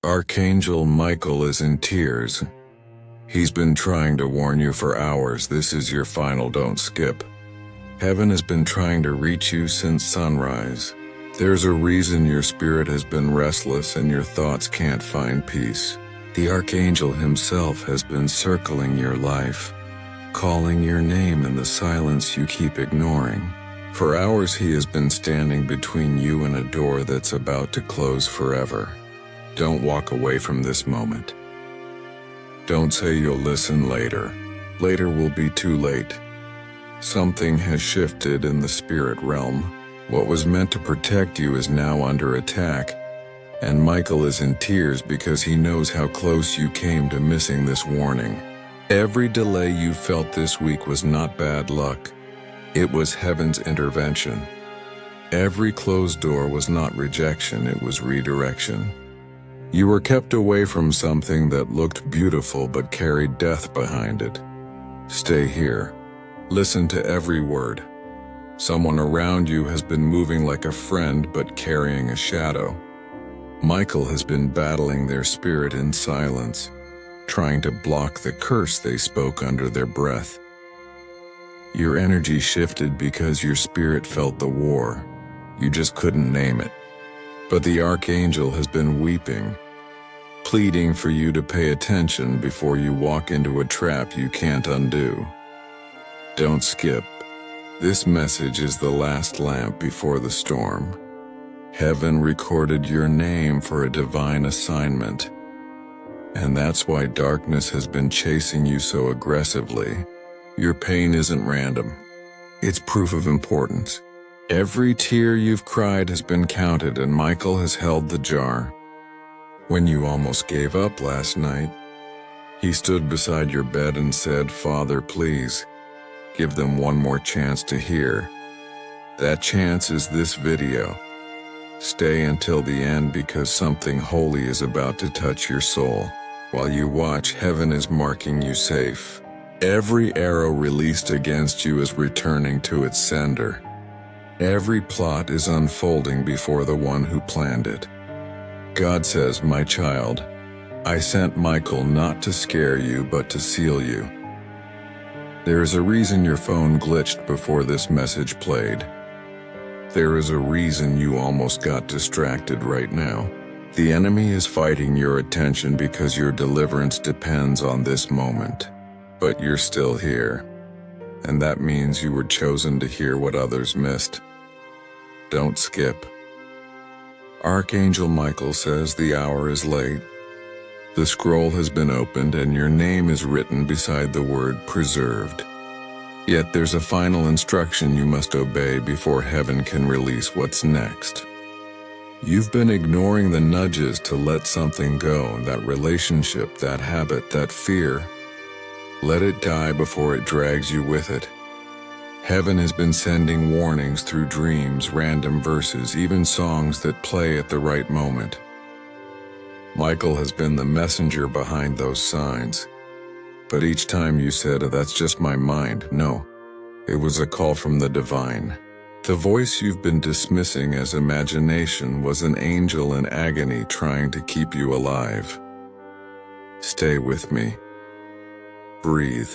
Archangel Michael is in tears. He's been trying to warn you for hours. This is your final, don't skip. Heaven has been trying to reach you since sunrise. There's a reason your spirit has been restless and your thoughts can't find peace. The Archangel himself has been circling your life, calling your name in the silence you keep ignoring. For hours he has been standing between you and a door that's about to close forever. Don't walk away from this moment. Don't say you'll listen later. Later will be too late. Something has shifted in the spirit realm. What was meant to protect you is now under attack, and Michael is in tears because he knows how close you came to missing this warning. Every delay you felt this week was not bad luck. It was heaven's intervention. Every closed door was not rejection, it was redirection. You were kept away from something that looked beautiful but carried death behind it. Stay here. Listen to every word. Someone around you has been moving like a friend but carrying a shadow. Michael has been battling their spirit in silence, trying to block the curse they spoke under their breath. Your energy shifted because your spirit felt the war. You just couldn't name it. But the Archangel has been weeping, pleading for you to pay attention before you walk into a trap you can't undo. Don't skip. This message is the last lamp before the storm. Heaven recorded your name for a divine assignment. And that's why darkness has been chasing you so aggressively. Your pain isn't random. It's proof of importance. Every tear you've cried has been counted, and Michael has held the jar. When you almost gave up last night, he stood beside your bed and said, "Father, please, give them one more chance to hear." That chance is this video. Stay until the end because something holy is about to touch your soul. While you watch, heaven is marking you safe. Every arrow released against you is returning to its sender. Every plot is unfolding before the one who planned it. God says, "My child, I sent Michael not to scare you but to seal you." There is a reason your phone glitched before this message played. There is a reason you almost got distracted right now. The enemy is fighting your attention because your deliverance depends on this moment. But you're still here, and that means you were chosen to hear what others missed. Don't skip. Archangel Michael says the hour is late. The scroll has been opened and your name is written beside the word preserved. Yet there's a final instruction you must obey before heaven can release what's next. You've been ignoring the nudges to let something go, that relationship, that habit, that fear. Let it die before it drags you with it. Heaven has been sending warnings through dreams, random verses, even songs that play at the right moment. Michael has been the messenger behind those signs. But each time you said, "That's just my mind," no, it was a call from the divine. The voice you've been dismissing as imagination was an angel in agony trying to keep you alive. Stay with me. Breathe.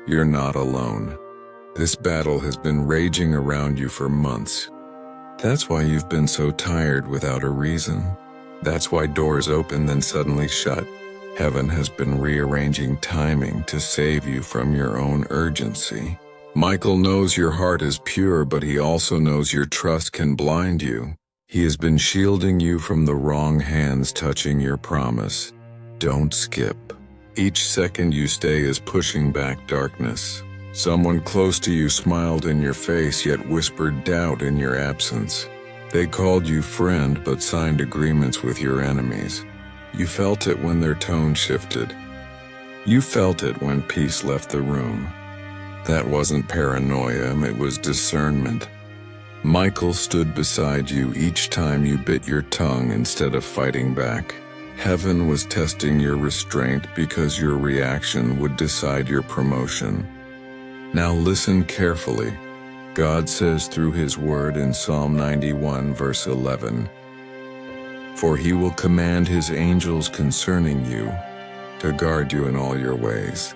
You're not alone. This battle has been raging around you for months. That's why you've been so tired without a reason. That's why doors open then suddenly shut. Heaven has been rearranging timing to save you from your own urgency. Michael knows your heart is pure, but he also knows your trust can blind you. He has been shielding you from the wrong hands touching your promise. Don't skip. Each second you stay is pushing back darkness. Someone close to you smiled in your face yet whispered doubt in your absence. They called you friend but signed agreements with your enemies. You felt it when their tone shifted. You felt it when peace left the room. That wasn't paranoia, it was discernment. Michael stood beside you each time you bit your tongue instead of fighting back. Heaven was testing your restraint because your reaction would decide your promotion. Now listen carefully. God says through His word in Psalm 91 verse 11, For he will command his angels concerning you to guard you in all your ways.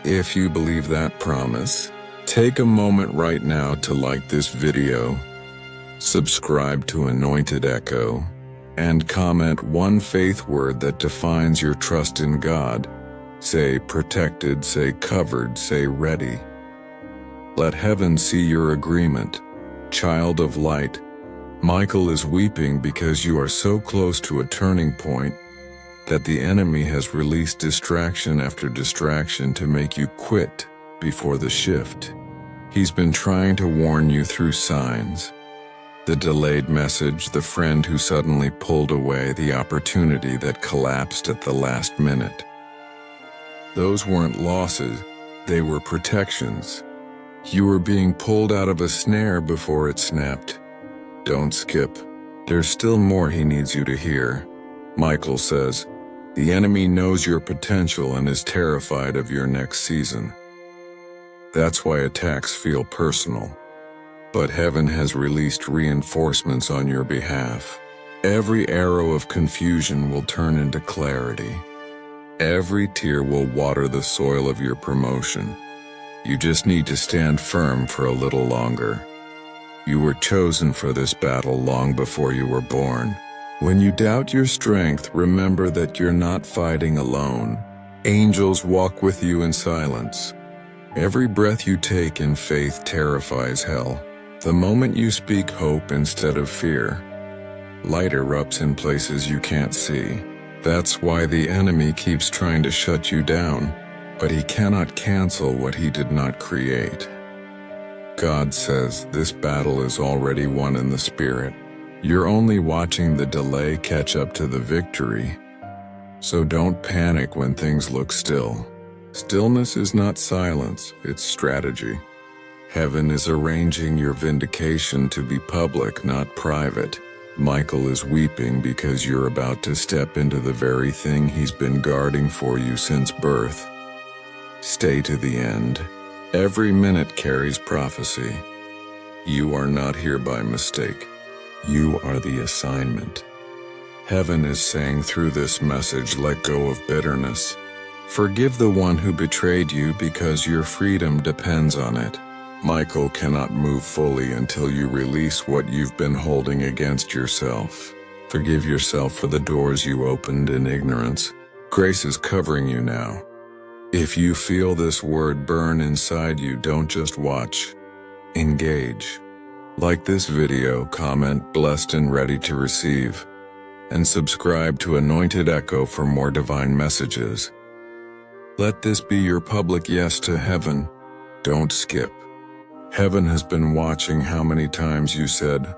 If you believe that promise, take a moment right now to like this video, subscribe to Anointed Echo, and comment one faith word that defines your trust in God. Say protected, say covered, say ready. Let heaven see your agreement. Child of light, Michael is weeping because you are so close to a turning point that the enemy has released distraction after distraction to make you quit before the shift. He's been trying to warn you through signs. The delayed message, the friend who suddenly pulled away, the opportunity that collapsed at the last minute. Those weren't losses, they were protections. You were being pulled out of a snare before it snapped. Don't skip. There's still more he needs you to hear. Michael says, the enemy knows your potential and is terrified of your next season. That's why attacks feel personal. But heaven has released reinforcements on your behalf. Every arrow of confusion will turn into clarity. Every tear will water the soil of your promotion. You just need to stand firm for a little longer. You were chosen for this battle long before you were born. When you doubt your strength, remember that you're not fighting alone. Angels walk with you in silence. Every breath you take in faith terrifies hell. The moment you speak hope instead of fear, light erupts in places you can't see. That's why the enemy keeps trying to shut you down, but he cannot cancel what he did not create. God says this battle is already won in the spirit. You're only watching the delay catch up to the victory. So don't panic when things look still. Stillness is not silence, it's strategy. Heaven is arranging your vindication to be public, not private. Michael is weeping because you're about to step into the very thing he's been guarding for you since birth. Stay to the end. Every minute carries prophecy. You are not here by mistake. You are the assignment. Heaven is saying through this message, let go of bitterness. Forgive the one who betrayed you because your freedom depends on it. Michael cannot move fully until you release what you've been holding against yourself. Forgive yourself for the doors you opened in ignorance. Grace is covering you now. If you feel this word burn inside you, don't just watch. Engage. Like this video, comment blessed and ready to receive, and subscribe to Anointed Echo for more divine messages. Let this be your public yes to heaven. Don't skip. Heaven has been watching how many times you said,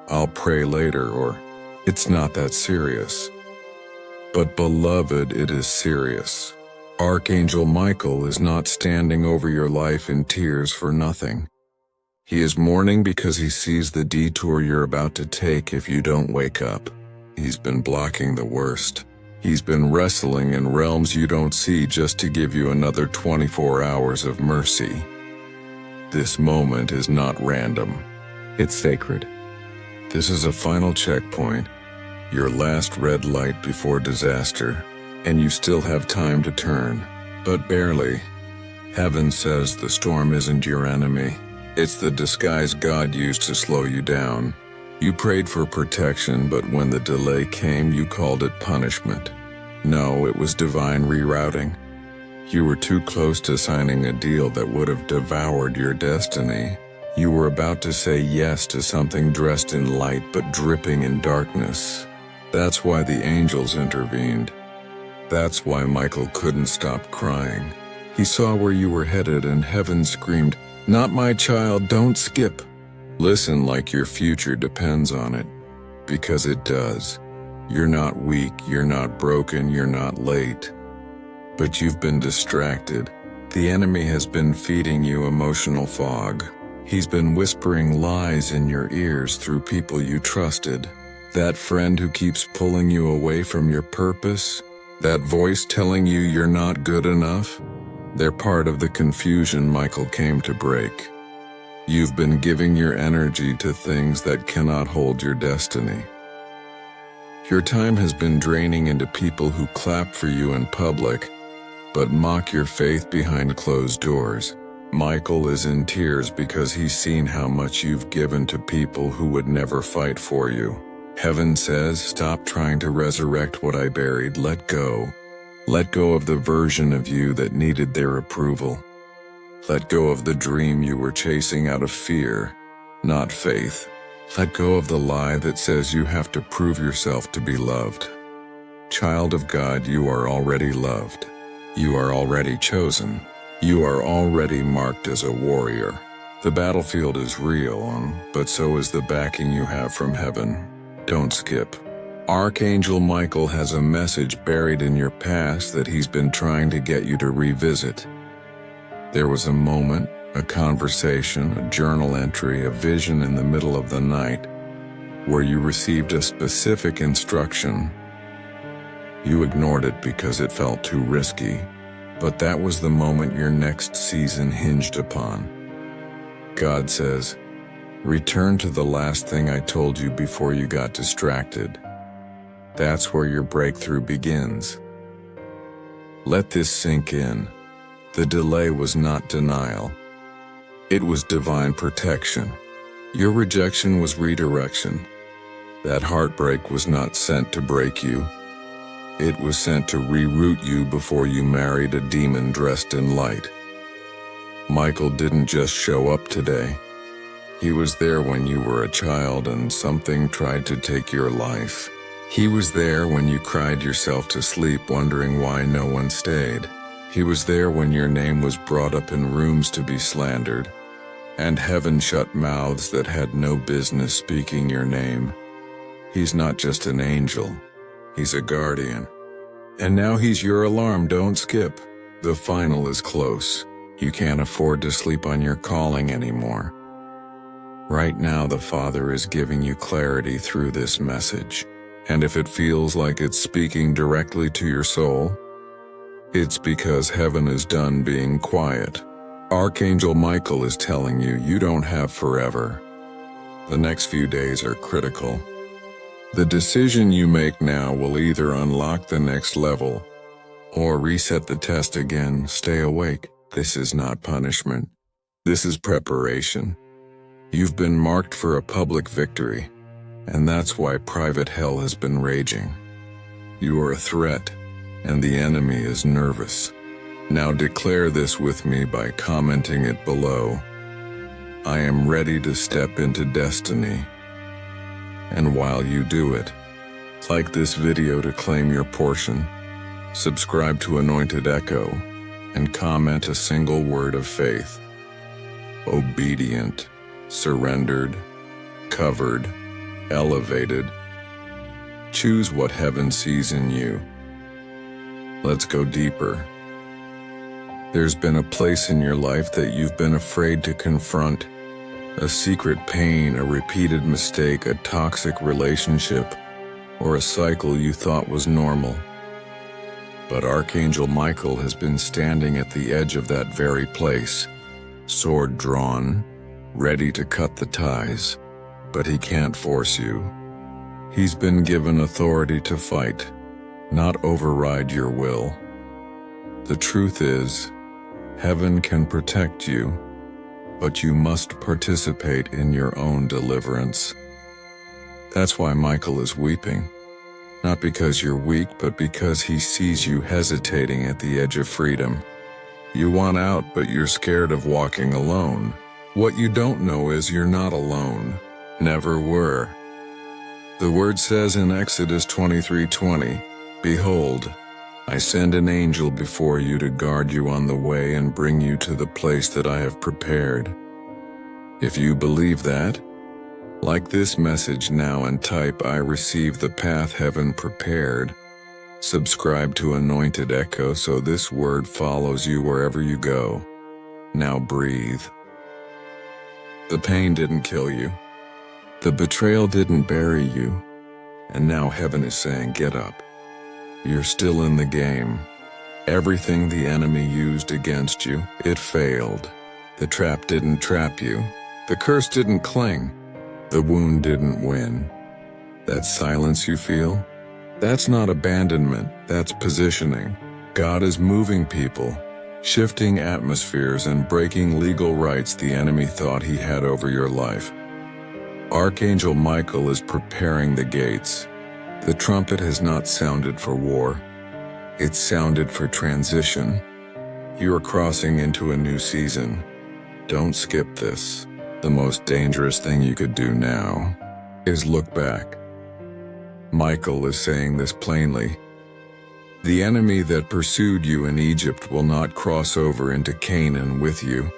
I'll pray later, or it's not that serious. But beloved, it is serious. Archangel Michael is not standing over your life in tears for nothing. He is mourning because he sees the detour you're about to take if you don't wake up. He's been blocking the worst. He's been wrestling in realms you don't see just to give you another 24 hours of mercy. This moment is not random. It's sacred. This is a final checkpoint, your last red light before disaster, and you still have time to turn, but barely. Heaven says the storm isn't your enemy. It's the disguise God used to slow you down. You prayed for protection, but when the delay came, you called it punishment. No, it was divine rerouting. You were too close to signing a deal that would have devoured your destiny. You were about to say yes to something dressed in light but dripping in darkness. That's why the angels intervened. That's why Michael couldn't stop crying. He saw where you were headed, and heaven screamed, "Not my child, don't skip." Listen like your future depends on it, because it does. You're not weak, you're not broken, you're not late. But you've been distracted. The enemy has been feeding you emotional fog. He's been whispering lies in your ears through people you trusted. That friend who keeps pulling you away from your purpose, that voice telling you you're not good enough, they're part of the confusion Michael came to break. You've been giving your energy to things that cannot hold your destiny. Your time has been draining into people who clap for you in public, but mock your faith behind closed doors. Michael is in tears because he's seen how much you've given to people who would never fight for you. Heaven says, stop trying to resurrect what I buried, let go. Let go of the version of you that needed their approval. Let go of the dream you were chasing out of fear, not faith. Let go of the lie that says you have to prove yourself to be loved. Child of God, you are already loved. You are already chosen. You are already marked as a warrior. The battlefield is real, but so is the backing you have from heaven. Don't skip. Archangel Michael has a message buried in your past that he's been trying to get you to revisit. There was a moment, a conversation, a journal entry, a vision in the middle of the night, where you received a specific instruction. You ignored it because it felt too risky, but that was the moment your next season hinged upon. God says, return to the last thing I told you before you got distracted. That's where your breakthrough begins. Let this sink in. The delay was not denial. It was divine protection. Your rejection was redirection. That heartbreak was not sent to break you. It was sent to reroute you before you married a demon dressed in light. Michael didn't just show up today. He was there when you were a child and something tried to take your life. He was there when you cried yourself to sleep wondering why no one stayed. He was there when your name was brought up in rooms to be slandered, and heaven shut mouths that had no business speaking your name. He's not just an angel, he's a guardian. And now he's your alarm, don't skip. The final is close. You can't afford to sleep on your calling anymore. Right now the Father is giving you clarity through this message. And if it feels like it's speaking directly to your soul, it's because heaven is done being quiet. Archangel Michael is telling you you don't have forever. The next few days are critical. The decision you make now will either unlock the next level or reset the test again. Stay awake. This is not punishment. This is preparation. You've been marked for a public victory, and that's why private hell has been raging. You are a threat, and the enemy is nervous. Now declare this with me by commenting it below. I am ready to step into destiny. And while you do it, like this video to claim your portion, subscribe to Anointed Echo, and comment a single word of faith. Obedient, surrendered, covered, elevated. Choose what heaven sees in you. Let's go deeper. There's been a place in your life that you've been afraid to confront. A secret pain, a repeated mistake, a toxic relationship, or a cycle you thought was normal. But Archangel Michael has been standing at the edge of that very place, sword drawn, ready to cut the ties. But he can't force you. He's been given authority to fight, not override your will. The truth is, heaven can protect you, but you must participate in your own deliverance. That's why Michael is weeping. Not because you're weak, but because he sees you hesitating at the edge of freedom. You want out, but you're scared of walking alone. What you don't know is you're not alone. Never were. The word says in Exodus 23:20, Behold, I send an angel before you to guard you on the way and bring you to the place that I have prepared. If you believe that, like this message now and type I receive the path heaven prepared. Subscribe to Anointed Echo so this word follows you wherever you go. Now breathe. The pain didn't kill you. The betrayal didn't bury you. And now heaven is saying, get up. You're still in the game. Everything the enemy used against you, it failed. The trap didn't trap you. The curse didn't cling. The wound didn't win. That silence you feel, That's not abandonment, that's positioning. God is moving people, shifting atmospheres and breaking legal rights the enemy thought he had over your life. Archangel Michael is preparing the gates. The trumpet has not sounded for war. It's sounded for transition. You are crossing into a new season. Don't skip this. The most dangerous thing you could do now is look back. Michael is saying this plainly. The enemy that pursued you in Egypt will not cross over into Canaan with you.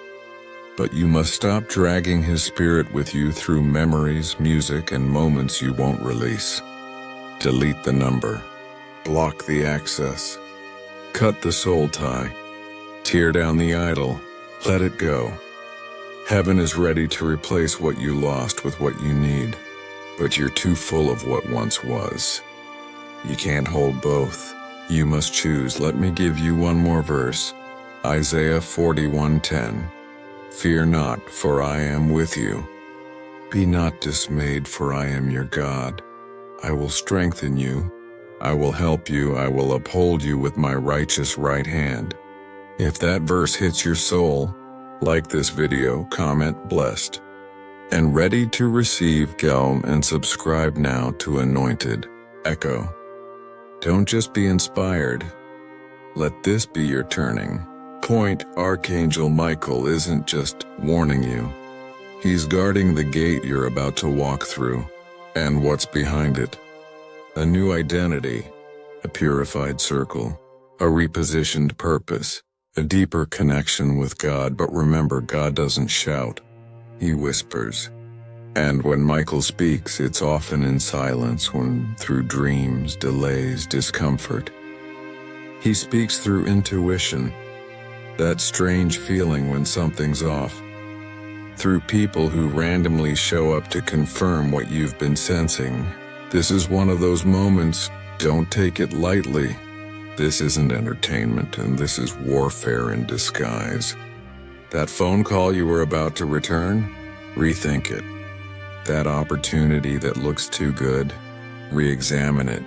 But you must stop dragging his spirit with you through memories, music, and moments you won't release. Delete the number. Block the access. Cut the soul tie. Tear down the idol. Let it go. Heaven is ready to replace what you lost with what you need. But you're too full of what once was. You can't hold both. You must choose. Let me give you one more verse. Isaiah 41:10. Fear not, for I am with you. Be not dismayed, for I am your God. I will strengthen you. I will help you. I will uphold you with my righteous right hand. If that verse hits your soul, like this video, comment blessed. And ready to receive, go and subscribe now to Anointed. Echo. Don't just be inspired. Let this be your turning point. Archangel Michael isn't just warning you. He's guarding the gate you're about to walk through. And what's behind it? A new identity, a purified circle, a repositioned purpose, a deeper connection with God. But remember, God doesn't shout. He whispers. And when Michael speaks, it's often in silence, through dreams, delays, discomfort. He speaks through intuition, that strange feeling when something's off. Through people who randomly show up to confirm what you've been sensing. This is one of those moments, don't take it lightly. This isn't entertainment, and this is warfare in disguise. That phone call you were about to return? Rethink it. That opportunity that looks too good? Re-examine it.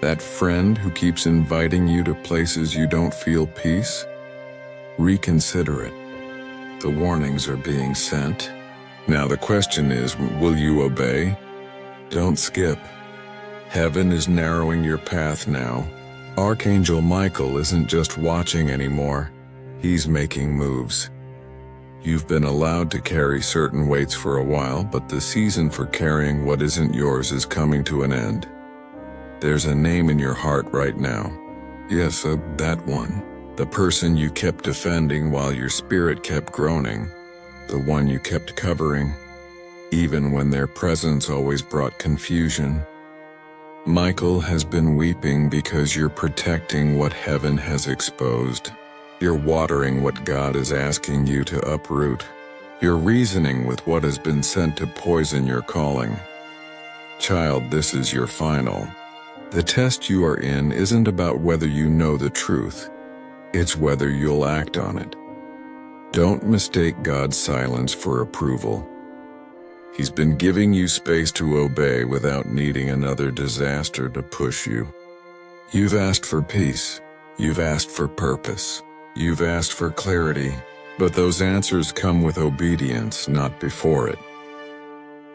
That friend who keeps inviting you to places you don't feel peace? Reconsider it. The warnings are being sent. Now the question is, will you obey? Don't skip. Heaven is narrowing your path now. Archangel Michael isn't just watching anymore. He's making moves. You've been allowed to carry certain weights for a while, but the season for carrying what isn't yours is coming to an end. There's a name in your heart right now. Yes, that one. The person you kept defending while your spirit kept groaning. The one you kept covering, even when their presence always brought confusion. Michael has been weeping because you're protecting what heaven has exposed. You're watering what God is asking you to uproot. You're reasoning with what has been sent to poison your calling. Child, this is your final. The test you are in isn't about whether you know the truth. It's whether you'll act on it. Don't mistake God's silence for approval. He's been giving you space to obey without needing another disaster to push you. You've asked for peace. You've asked for purpose. You've asked for clarity, but those answers come with obedience, not before it.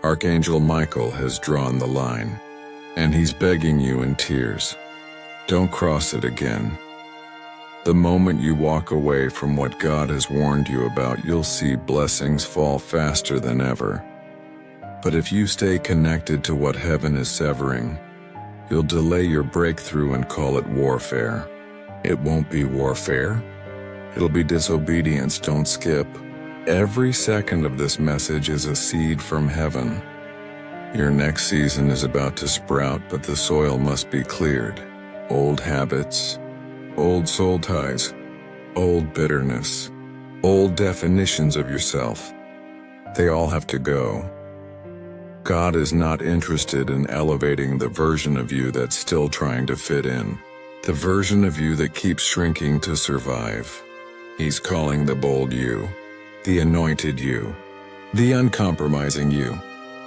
Archangel Michael has drawn the line, and he's begging you in tears. Don't cross it again. The moment you walk away from what God has warned you about, you'll see blessings fall faster than ever. But if you stay connected to what heaven is severing, you'll delay your breakthrough and call it warfare. It won't be warfare. It'll be disobedience. Don't skip. Every second of this message is a seed from heaven. Your next season is about to sprout, but the soil must be cleared. Old habits, old soul ties, old bitterness, old definitions of yourself. They all have to go. God is not interested in elevating the version of you that's still trying to fit in. The version of you that keeps shrinking to survive. He's calling the bold you, the anointed you, the uncompromising you,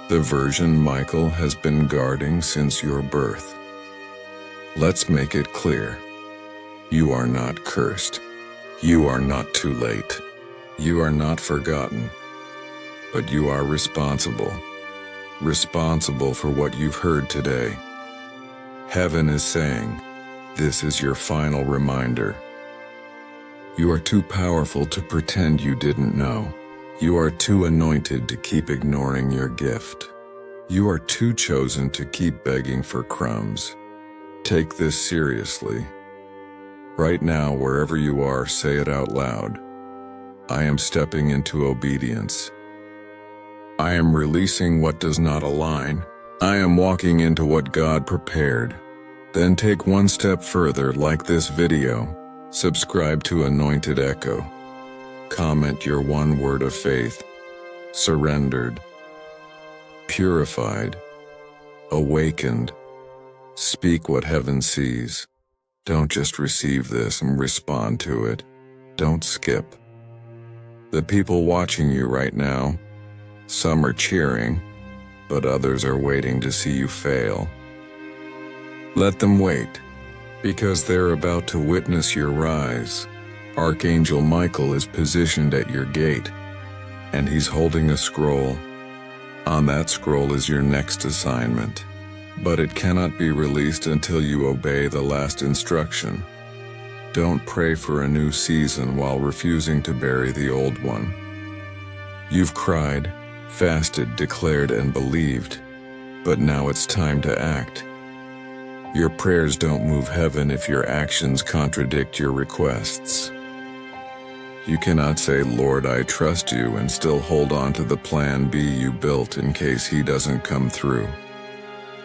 the version Michael has been guarding since your birth. Let's make it clear. You are not cursed. You are not too late. You are not forgotten. But you are responsible. Responsible for what you've heard today. Heaven is saying, this is your final reminder. You are too powerful to pretend you didn't know. You are too anointed to keep ignoring your gift. You are too chosen to keep begging for crumbs. Take this seriously. Right now, wherever you are, say it out loud. I am stepping into obedience. I am releasing what does not align. I am walking into what God prepared. Then take one step further, like this video. Subscribe to Anointed Echo. Comment your one word of faith. Surrendered. Purified. Awakened. Speak what heaven sees. Don't just receive this and respond to it. Don't skip. The people watching you right now, some are cheering, but others are waiting to see you fail. Let them wait, because they're about to witness your rise. Archangel Michael is positioned at your gate, and he's holding a scroll. On that scroll is your next assignment, but it cannot be released until you obey the last instruction. Don't pray for a new season while refusing to bury the old one. You've cried, fasted, declared, and believed, but now it's time to act. Your prayers don't move heaven if your actions contradict your requests. You cannot say, Lord, I trust you, and still hold on to the plan B you built in case he doesn't come through.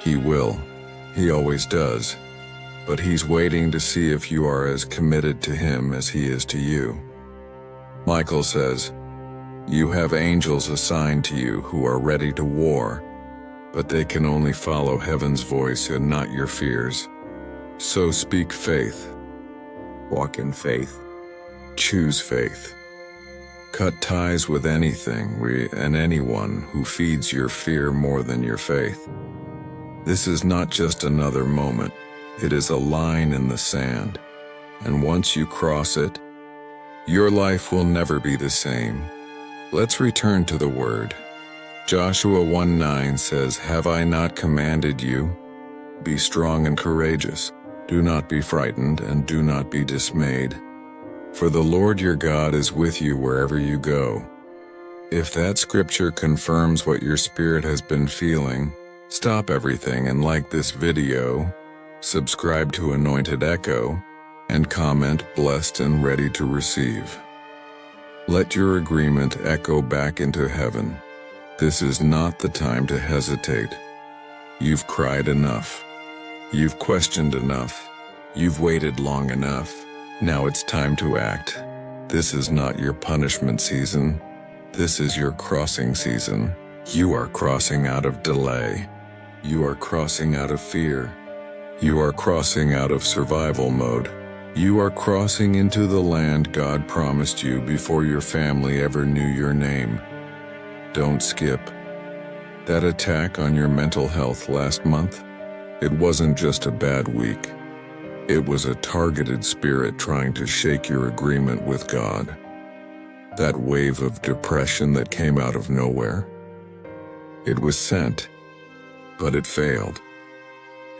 He will. He always does. But he's waiting to see if you are as committed to him as he is to you. Michael says, you have angels assigned to you who are ready to war, but they can only follow heaven's voice and not your fears. So speak faith. Walk in faith. Choose faith. Cut ties with anything and anyone who feeds your fear more than your faith. This is not just another moment. It is a line in the sand, and once you cross it, your life will never be the same. Let's return to the word. Joshua 1:9 says, have I not commanded you? Be strong and courageous. Do not be frightened and do not be dismayed. For the Lord your God is with you wherever you go. If that scripture confirms what your spirit has been feeling, stop everything and like this video, subscribe to Anointed Echo, and comment blessed and ready to receive. Let your agreement echo back into heaven. This is not the time to hesitate. You've cried enough. You've questioned enough. You've waited long enough. Now it's time to act. This is not your punishment season. This is your crossing season. You are crossing out of delay. You are crossing out of fear. You are crossing out of survival mode. You are crossing into the land God promised you before your family ever knew your name. Don't skip. That attack on your mental health last month, it wasn't just a bad week. It was a targeted spirit trying to shake your agreement with God. That wave of depression that came out of nowhere, it was sent, but it failed.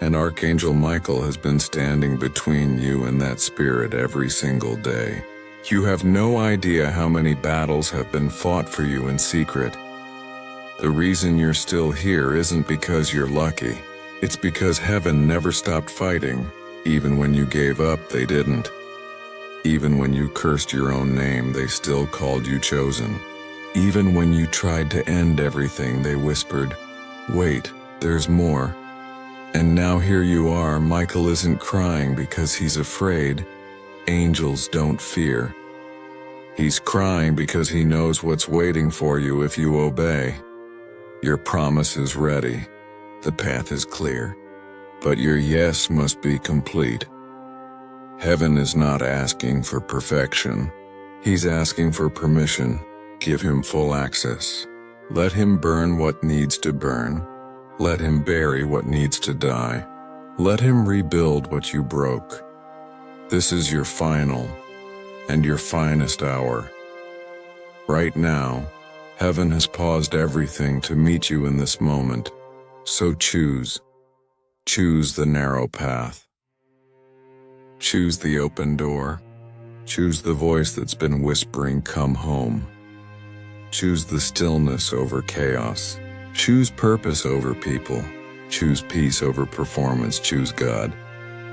And Archangel Michael has been standing between you and that spirit every single day. You have no idea how many battles have been fought for you in secret. The reason you're still here isn't because you're lucky. It's because heaven never stopped fighting. Even when you gave up, they didn't. Even when you cursed your own name, they still called you chosen. Even when you tried to end everything, they whispered, wait, there's more. And now here you are. Michael isn't crying because he's afraid. Angels don't fear. He's crying because he knows what's waiting for you if you obey. Your promise is ready. The path is clear. But your yes must be complete. Heaven is not asking for perfection. He's asking for permission. Give him full access. Let him burn what needs to burn. Let him bury what needs to die. Let him rebuild what you broke. This is your final and your finest hour. Right now, heaven has paused everything to meet you in this moment. So choose the narrow path. Choose the open door. Choose the voice that's been whispering, "Come home." Choose the stillness over chaos. Choose purpose over people. Choose peace over performance. Choose God.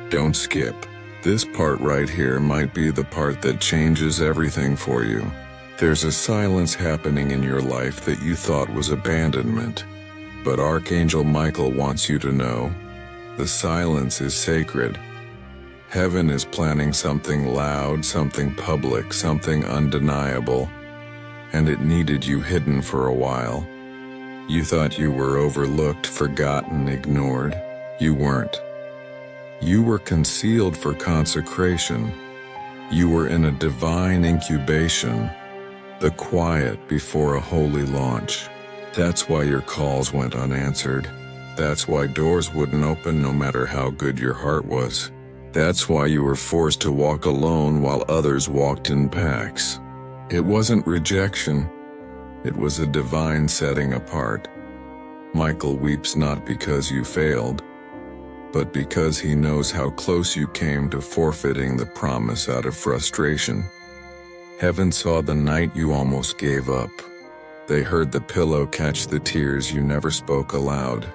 Don't skip. This part right here might be the part that changes everything for you. There's a silence happening in your life that you thought was abandonment. But Archangel Michael wants you to know, the silence is sacred. Heaven is planning something loud, something public, something undeniable, and it needed you hidden for a while. You thought you were overlooked, forgotten, ignored. You weren't. You were concealed for consecration. You were in a divine incubation, the quiet before a holy launch. That's why your calls went unanswered. That's why doors wouldn't open no matter how good your heart was. That's why you were forced to walk alone while others walked in packs. It wasn't rejection. It was a divine setting apart. Michael weeps not because you failed, but because he knows how close you came to forfeiting the promise out of frustration. Heaven saw the night you almost gave up. They heard the pillow catch the tears you never spoke aloud.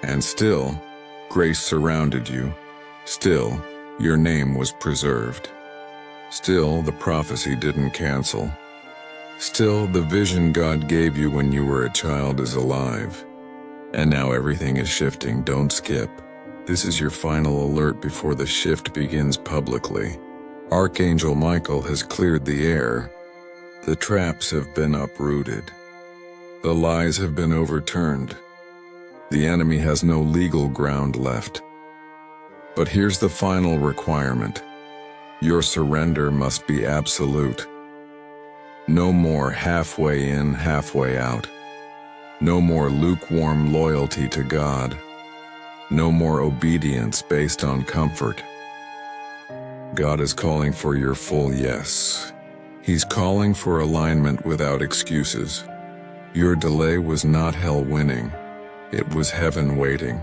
And still, grace surrounded you. Still, your name was preserved. Still, the prophecy didn't cancel. Still, the vision God gave you when you were a child is alive. And now everything is shifting. Don't skip. This is your final alert before the shift begins publicly. Archangel Michael has cleared the air. The traps have been uprooted. The lies have been overturned. The enemy has no legal ground left. But here's the final requirement. Your surrender must be absolute. No more halfway in, halfway out. No more lukewarm loyalty to God. No more obedience based on comfort. God is calling for your full yes. He's calling for alignment without excuses. Your delay was not hell winning. It was heaven waiting.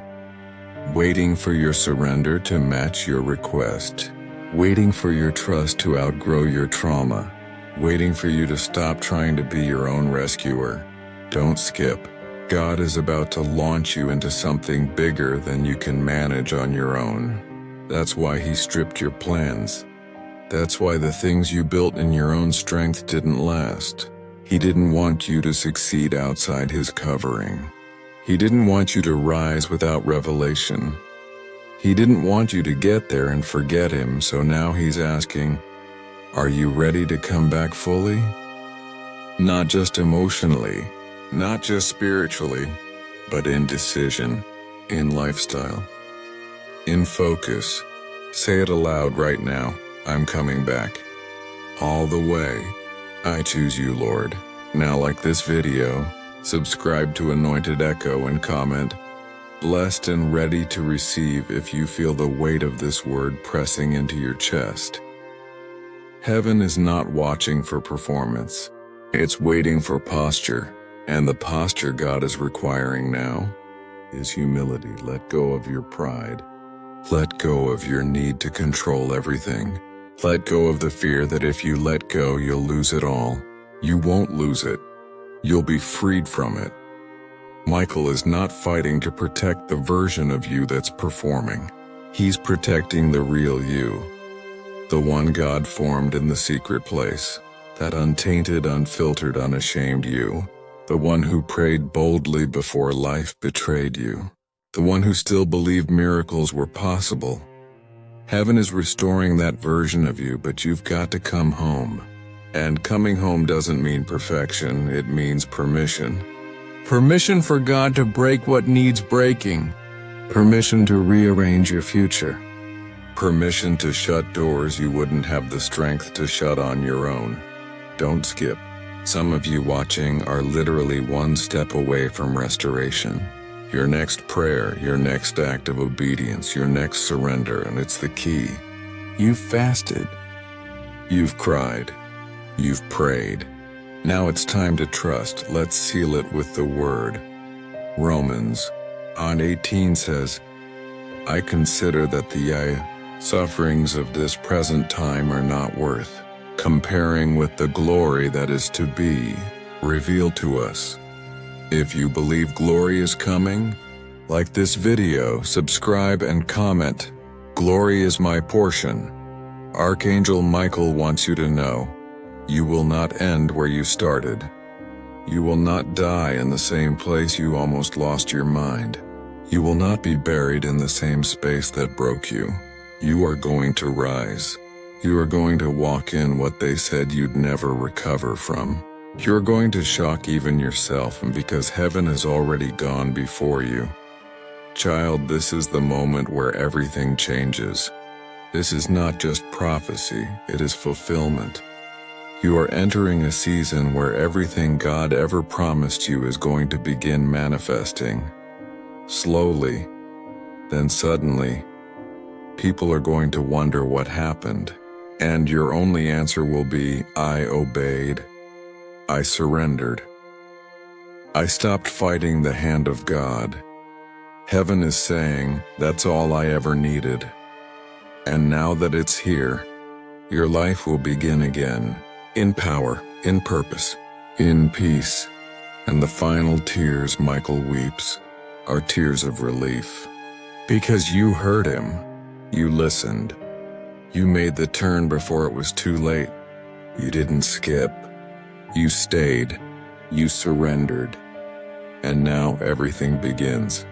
Waiting for your surrender to match your request. Waiting for your trust to outgrow your trauma. Waiting for you to stop trying to be your own rescuer. Don't skip. God is about to launch you into something bigger than you can manage on your own. That's why He stripped your plans. That's why the things you built in your own strength didn't last. He didn't want you to succeed outside His covering. He didn't want you to rise without revelation. He didn't want you to get there and forget Him, so now He's asking, are you ready to come back fully? Not just emotionally, not just spiritually, but in decision, in lifestyle, in focus. Say it aloud right now. I'm coming back. All the way. I choose you, Lord. Now, like this video, subscribe to Anointed Echo and comment, blessed and ready to receive if you feel the weight of this word pressing into your chest. Heaven is not watching for performance. It's waiting for posture. And the posture God is requiring now is humility. Let go of your pride. Let go of your need to control everything. Let go of the fear that if you let go, you'll lose it all. You won't lose it. You'll be freed from it. Michael is not fighting to protect the version of you that's performing. He's protecting the real you. The one God formed in the secret place. That untainted, unfiltered, unashamed you. The one who prayed boldly before life betrayed you. The one who still believed miracles were possible. Heaven is restoring that version of you, but you've got to come home. And coming home doesn't mean perfection, it means permission. Permission for God to break what needs breaking. Permission to rearrange your future. Permission to shut doors you wouldn't have the strength to shut on your own. Don't skip. Some of you watching are literally one step away from restoration. Your next prayer, your next act of obedience, your next surrender, and it's the key. You've fasted. You've cried. You've prayed. Now it's time to trust. Let's seal it with the word. Romans 8:18 says, I consider that the sufferings of this present time are not worth comparing with the glory that is to be revealed to us. If you believe glory is coming, like this video, subscribe and comment. Glory is my portion. Archangel Michael wants you to know, you will not end where you started. You will not die in the same place you almost lost your mind. You will not be buried in the same space that broke you. You are going to rise. You are going to walk in what they said you'd never recover from. You're going to shock even yourself, and because heaven has already gone before you. Child, this is the moment where everything changes. This is not just prophecy, it is fulfillment. You are entering a season where everything God ever promised you is going to begin manifesting. Slowly, then suddenly, people are going to wonder what happened, and your only answer will be, I obeyed. I surrendered. I stopped fighting the hand of God. Heaven is saying, that's all I ever needed. And now that it's here, your life will begin again, in power, in purpose, in peace. And the final tears Michael weeps are tears of relief. Because you heard him, you listened. You made the turn before it was too late. You didn't skip. You stayed. You surrendered. And now everything begins.